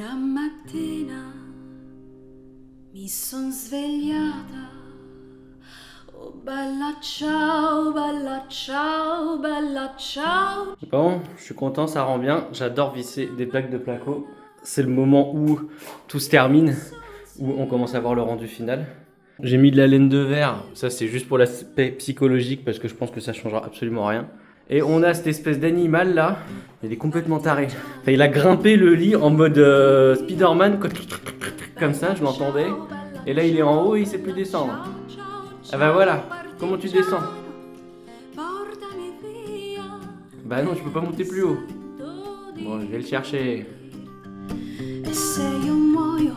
Una mattina mi son svegliata. Oh bella ciao, bella ciao, bella ciao. Bon, je suis content, ça rend bien. J'adore visser des plaques de placo. C'est le moment où tout se termine, où on commence à voir le rendu final. J'ai mis de la laine de verre, ça c'est juste pour l'aspect psychologique parce que je pense que ça changera absolument rien. Et on a cette espèce d'animal là, il est complètement taré. Enfin, il a grimpé le lit en mode Spider-Man, comme ça, je l'entendais. Et là il est en haut et il sait plus descendre. Ah bah voilà, comment tu descends? Bah non, tu peux pas monter plus haut. Bon, je vais le chercher. E se io muoio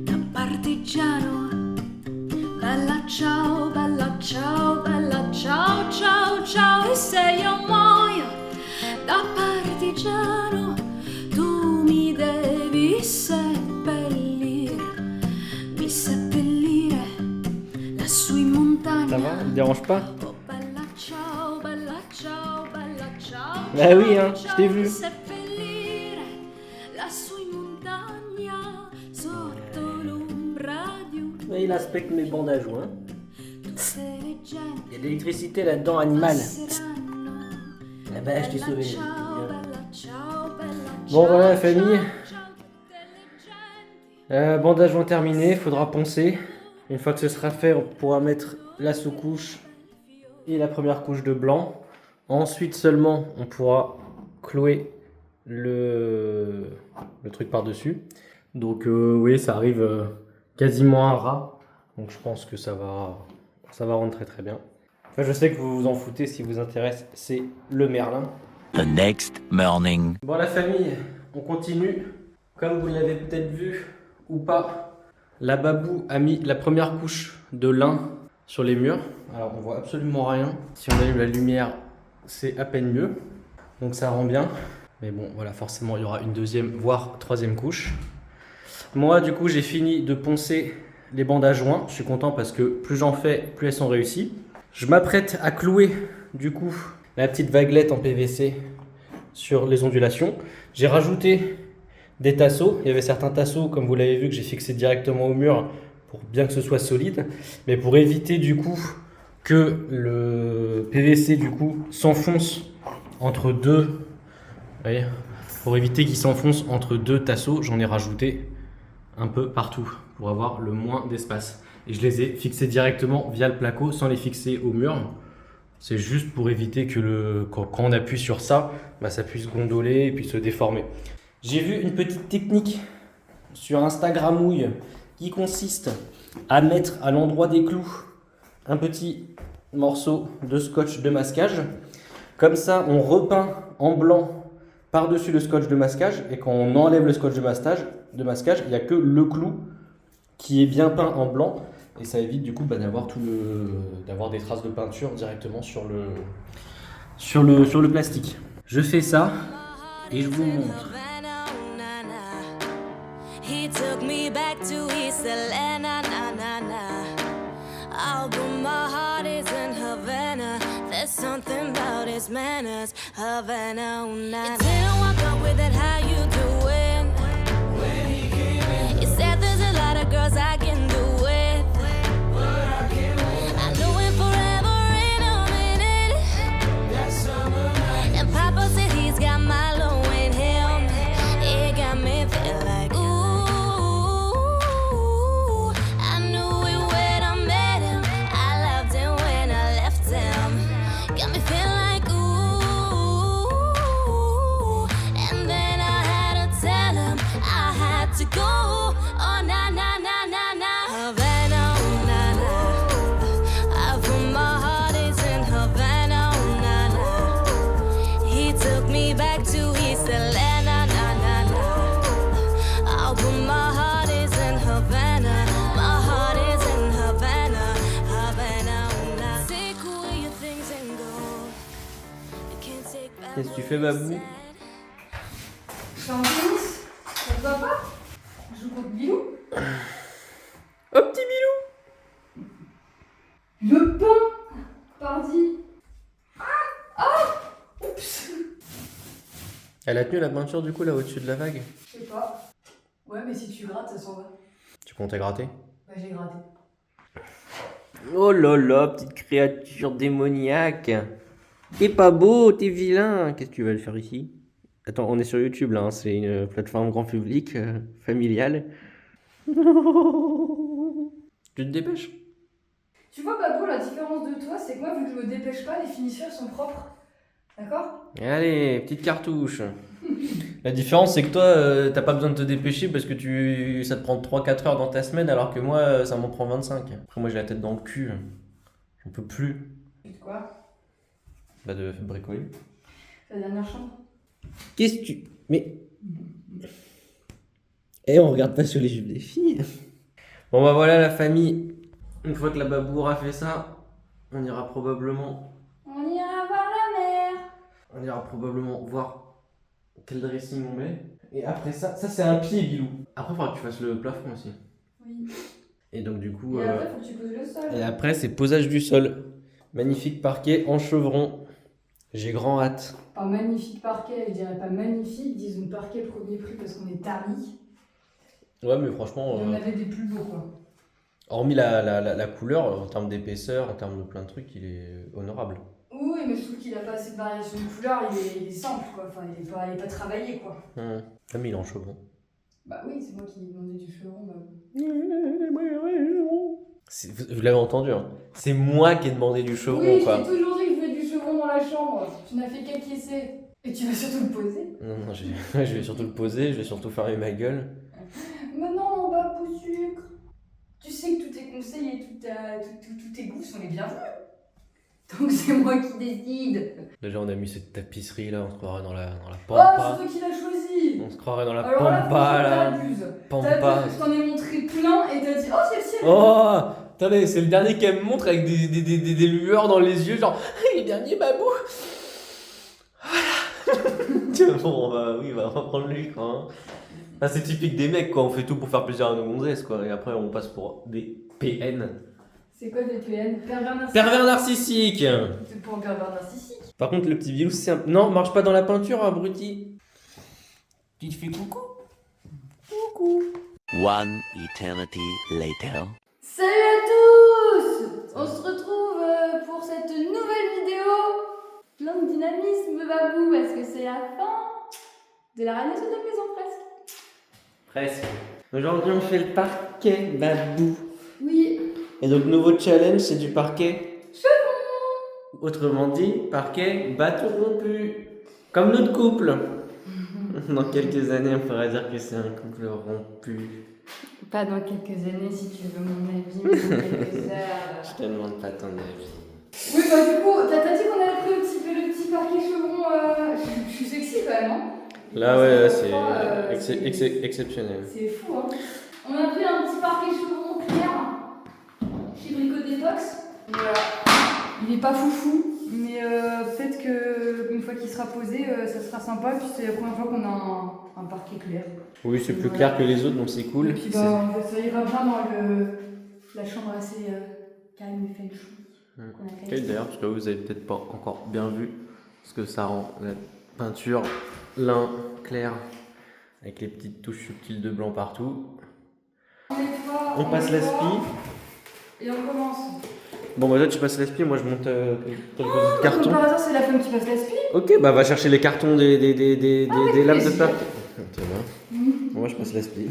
da partigiano, bella ciao, bella ciao, bella ciao, ciao, ciao. E se io muoio da partigiano, tu mi devi seppellire lassù in montagna. Ça va? Ça te dérange pas? Oh bella ciao, bella ciao, bella ciao. Bah oui, hein, je t'ai vu. Mais il inspecte mes bandes à joints. Il y a de l'électricité là-dedans, animal. Ah bah, je t'ai sauvé. Bon, voilà la famille. Bande à joints terminée, faudra poncer. Une fois que ce sera fait, on pourra mettre la sous-couche et la première couche de blanc. Ensuite seulement, on pourra clouer le truc par-dessus. Donc oui, ça arrive quasiment à ras. Donc je pense que ça va rendre très très bien. Enfin, je sais que vous vous en foutez, si vous intéresse, c'est le Merlin. The next morning. Bon la famille, on continue. Comme vous l'avez peut-être vu ou pas, la Babou a mis la première couche de lin sur les murs. Alors on voit absolument rien. Si on allume la lumière, c'est à peine mieux. Donc ça rend bien. Mais bon, voilà, forcément, il y aura une deuxième, voire troisième couche. Moi, du coup, j'ai fini de poncer les bandes à joints. Je suis content parce que plus j'en fais, plus elles sont réussies. Je m'apprête à clouer, du coup, la petite vaguelette en PVC sur les ondulations. J'ai rajouté des tasseaux. Il y avait certains tasseaux, comme vous l'avez vu, que j'ai fixés directement au mur pour bien que ce soit solide. Mais pour éviter, du coup, que le PVC, du coup, s'enfonce entre deux... Vous voyez, pour éviter qu'il s'enfonce entre deux tasseaux, j'en ai rajouté un peu partout pour avoir le moins d'espace. Et je les ai fixés directement via le placo sans les fixer au mur. C'est juste pour éviter que quand on appuie sur ça, bah, ça puisse gondoler et puis se déformer. J'ai vu une petite technique sur Instagramouille qui consiste à mettre à l'endroit des clous un petit morceau de scotch de masquage. Comme ça, on repeint en blanc par-dessus le scotch de masquage, et quand on enlève le scotch de masquage, il n'y a que le clou qui est bien peint en blanc, et ça évite du coup d'avoir des traces de peinture directement sur le plastique. Je fais ça et je vous montre. There's something about his manners, Havana, you didn't walk up with it, how you doing? When he came in, you said there's a lot of girls I can do it, but I can't wait. I knew it forever in a minute. That summer night, and Papa said he's got Milo in him. It got me feeling like ooh, I knew it when I met him. I loved him when I left him. Got me feeling like ooh, and then I had to tell him I had to go. Oh na na na na na, Havana, oh na na. I put my heart is in Havana, oh na na. He took me back to East Atlanta, na na na. I put my heart is in Havana, my heart is in Havana, Havana, oh na. Take away your things and go. Qu'est-ce que tu fais, Babou? Je suis en tennis, ça te va pas? Je joue contre Bilou. Oh petit Bilou! Le pain! Pardi! Elle a tenu la peinture du coup là au-dessus de la vague. Je sais pas. Ouais, mais si tu grattes, ça s'en va. Tu comptais gratter? Bah, j'ai gratté. Oh là là, petite créature démoniaque. T'es pas beau, t'es vilain. Qu'est-ce que tu vas le faire ici? Attends, on est sur YouTube là, hein, c'est une plateforme grand public, familiale. Tu te dépêches? Tu vois, Babou, la différence de toi, c'est que moi, vu que je me dépêche pas, les finitions elles sont propres. D'accord? Allez, petite cartouche. La différence, c'est que toi, t'as pas besoin de te dépêcher parce que ça te prend 3-4 heures dans ta semaine, alors que moi, ça m'en prend 25. Après, moi, j'ai la tête dans le cul. J'en peux plus. Et de quoi? Bah, de bricoler. La dernière chambre. Qu'est-ce que tu. Mais. Eh, on regarde pas sur les jupes des filles. Bon, bah voilà, la famille. Une fois que la babou aura fait ça, on ira probablement. On ira voir la mer. On ira probablement voir quel dressing on met. Et après ça c'est un pied, Bilou. Après, il faudra que tu fasses le plafond aussi. Oui. Et donc, du coup. Et après, faut que tu poses le sol. Et après, c'est posage du sol. Magnifique parquet en chevron. J'ai grand hâte. Pas magnifique parquet, je dirais pas magnifique, disons parquet premier prix parce qu'on est taris. Ouais, mais franchement, Et on avait des plus beaux quoi. hormis la couleur, en termes d'épaisseur, en termes de plein de trucs, il est honorable. Oui, mais je trouve qu'il a pas assez de variation de couleur, il est simple quoi, enfin il est pas travaillé quoi. Ah, mais il est en chevron. Bah oui, c'est moi qui demandais du chevron. Bah... Vous l'avez entendu, hein. C'est moi qui ai demandé du chevron, Oui, je quoi. t'ai toujours dit que je voulais du chevron dans la chambre. Tu n'as fait qu'acquiescer. Et tu vas surtout le poser. Non, je vais surtout le poser, je vais surtout fermer ma gueule. Mais non, bah pour sucre. Tu sais que tous tes conseils et tous tes goûts sont les bienvenus. Donc c'est moi qui décide. Déjà, on a mis cette tapisserie là, on se croirait dans la Oh, pampa. c'est toi qui l'as choisi. On se croirait dans la Alors là, pampa là. t'abuses. Pampa. T'abuses, je t'en ai montré plein et t'as dit oh c'est le ciel. Oh, attendez, c'est le dernier qu'elle me montre avec des lueurs dans les yeux, genre, les derniers babou. Voilà. Tiens, bon, oui, on va prendre lui, quoi. Hein. Ah, c'est typique des mecs, quoi. On fait tout pour faire plaisir à nos gonzesses, quoi. Et après, on passe pour des PN. C'est quoi des PN? Pervers narcissique. Pervers narcissique. C'est pour un pervers narcissique. Par contre, le petit Bilou, c'est un... Non, marche pas dans la peinture, abruti. Tu te fais coucou. Coucou. One eternity later. Salut à tous! On se retrouve pour cette nouvelle vidéo plein de dynamisme babou parce que c'est la fin de la rénovation de la maison presque. Presque. Aujourd'hui, on fait le parquet, babou. Oui. Et donc, nouveau challenge, c'est du parquet chevron. Autrement dit, parquet bâton rompu. Comme notre couple. Dans quelques années, on pourra dire que c'est un couple rompu. Pas dans quelques années si tu veux mon avis, mais dans quelques heures. Je te demande pas ton avis. Oui, bah du coup, t'as dit qu'on avait pris le petit parquet chevron. Je suis sexy quand même, hein. Là, ouais, là, c'est c'est exceptionnel. C'est fou, hein. On a pris un petit parquet chevron clair chez Brico Detox. Voilà. Il est pas foufou, mais peut-être qu'une fois qu'il sera posé, ça sera sympa. Puis c'est la première fois qu'on a un parquet clair. Oui, c'est plus clair que les autres, donc c'est cool. Et puis bah, ça ira bien dans la chambre assez calme et feng shui. Ok, d'ailleurs, parce que vous avez peut-être pas encore bien vu ce que ça rend la peinture lin clair avec les petites touches subtiles de blanc partout. On passe l'aspi. Et on commence. Bon, bah toi tu passes l'aspi, moi je monte quelques cartons. Comme par hasard, c'est la femme qui passe l'aspi. Ok, bah va chercher les cartons des lames de plaisir. parquet. Très bien. Moi je passe l'aspi.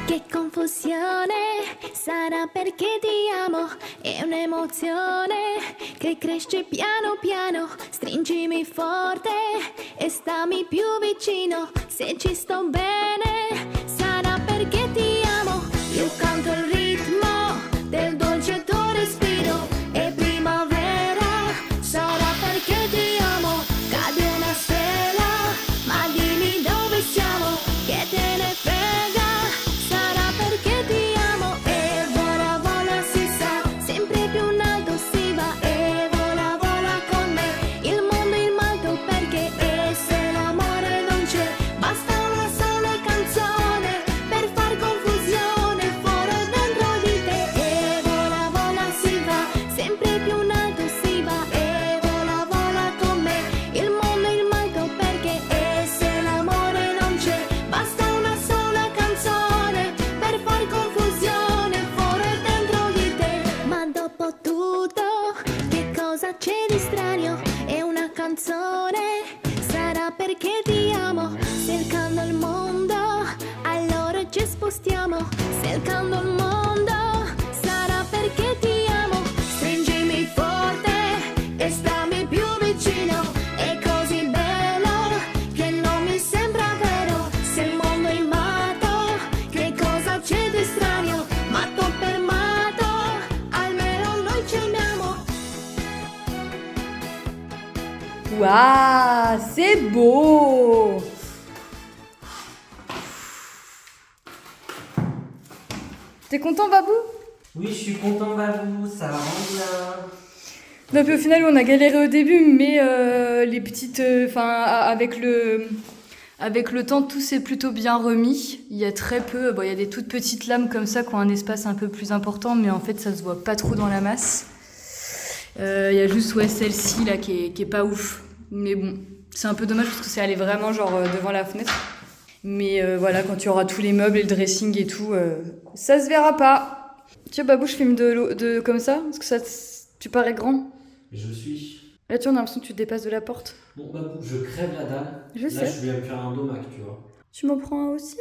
Che confusione sarà perché ti amo, è un'emozione che cresce piano piano, stringimi forte e stammi più vicino, se ci sto bene sarà perché ti amo, io canto il ritmo del dolce tuo respiro, è primavera, sarà perché ti amo, cade una stella, ma dimmi dove siamo, che te ne frega. Sarà perché ti amo e vola vola si sa, sempre più in alto si va e vola vola con me, il mondo in alto perché e se l'amore non c'è, basta una sola canzone per far confusione fuori tutto. Che cosa c'è di strano? È una canzone, sarà perché ti amo. Cercando il mondo, allora ci spostiamo. Cercando il mondo, sarà perché ti amo. Stringimi forte e stammi più vicino. È così bello che non mi sembra vero. Se il mondo è matto, che cosa c'è di strano? Matto per matto, almeno noi ci amiamo. Waouh, c'est beau. T'es content, Babou? Oui, je suis content, Babou, ça rend bien. Non, puis au final, on a galéré au début, mais les petites, avec le temps, tout s'est plutôt bien remis. Il y a très peu, il y a des toutes petites lames comme ça qui ont un espace un peu plus important, mais en fait, ça se voit pas trop dans la masse. Il y a juste celle-ci là qui est pas ouf. Mais bon, c'est un peu dommage parce que elle est vraiment genre devant la fenêtre. Mais voilà, quand tu auras tous les meubles et le dressing et tout, ça se verra pas. Tu vois, Babou, je filme de comme ça parce que ça, tu parais grand. Je suis. Là, tu vois, on a l'impression que tu te dépasses de la porte. Bon, Babou, je crève la dalle. Je sais. Là, je viens me faire un domac, tu vois. Tu m'en prends un aussi?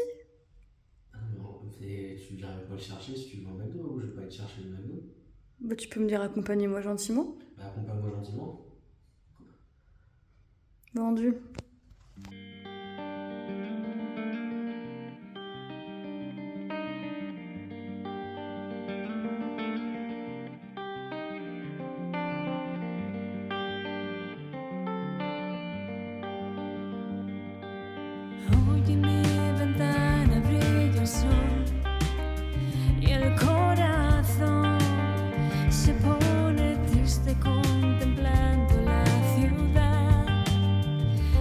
Ah non, mais tu viens pas le chercher si tu veux un McDo, ou je vais pas aller te chercher le McDo. Bah, tu peux me dire accompagnez-moi gentiment. Bah, accompagne-moi gentiment. Vendu. Hoy en mi ventana brilla el sol y el corazón se pone triste contemplando la ciudad.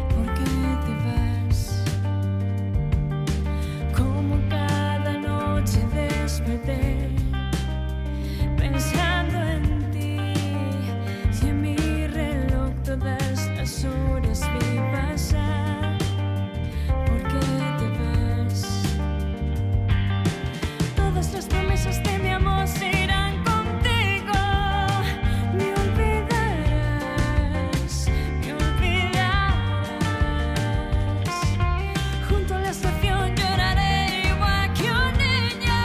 ¿Por qué te vas? Como cada noche desperté pensando en ti y en mi reloj todas las horas vi pasar. ¿Por qué te vas? Todas las promesas de mi amor se irán contigo. Me olvidarás, me olvidarás. Junto a la estación lloraré igual que un niño.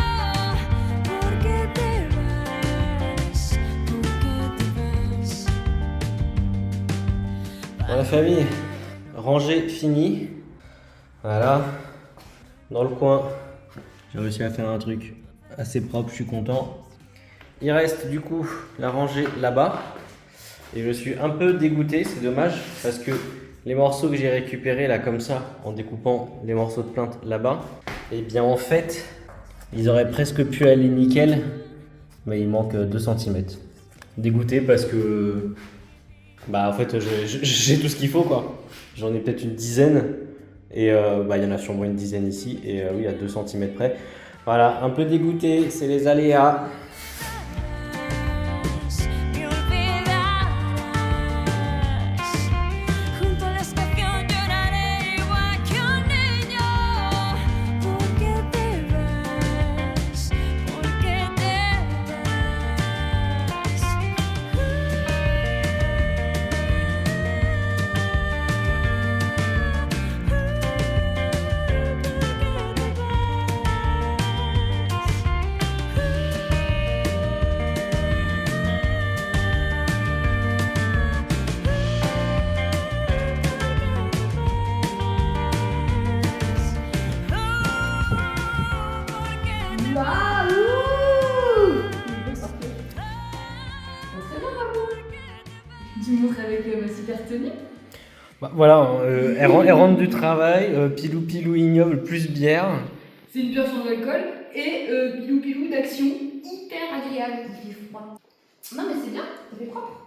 ¿Por qué te vas? ¿Por qué te vas? Bon, la famille, rangée finie. Voilà. Dans le coin, j'ai réussi à faire un truc assez propre, je suis content. Il reste du coup la rangée là-bas. Et je suis un peu dégoûté, c'est dommage, parce que les morceaux que j'ai récupérés là comme ça, en découpant les morceaux de plainte là-bas, et bien en fait, ils auraient presque pu aller nickel, mais il manque 2 cm. Dégoûté parce que, bah en fait, j'ai tout ce qu'il faut quoi. J'en ai peut-être une dizaine, et il y en a sûrement une dizaine ici, et oui, à 2 cm près. Voilà, un peu dégoûté, c'est les aléas. Me olvidarás. Junto a la estación lloraré igual que un niño. ¿Por qué te vas? ¿Por qué te Waouh! Très bien, Babou. Tu me montres avec ma super tenue. Bah, voilà, elle rentre du travail, pilou pilou ignoble plus bière. C'est une bière sans alcool et pilou pilou d'action hyper agréable. Il fait froid. Non mais c'est bien, ça fait propre.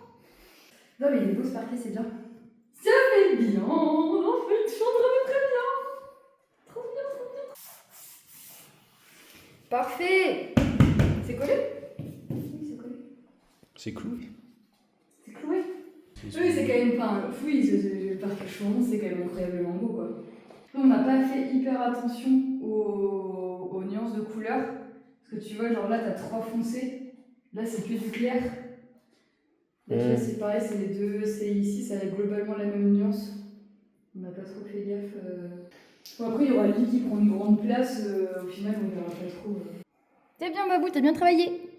Non mais il est beau ce parquet, c'est bien. Ça fait bien, en fait, je suis en train de très bien. Trop bien, trop bien. Parfait. C'est collé? Oui, c'est collé. C'est cloué. C'est cloué. Oui, c'est quand même pas. Oui, le parquet chauron, c'est quand même incroyablement beau quoi. On n'a pas fait hyper attention aux nuances de couleurs. Parce que tu vois, genre là, t'as 3 foncés. Là, c'est que du clair. Là, c'est pareil, c'est les deux. C'est ici, ça a globalement la même nuance. On n'a pas trop fait gaffe. Bon, après, il y aura le lit qui prend une grande place. Au final, on ne verra pas trop. C'est bien, Babou, t'as bien travaillé.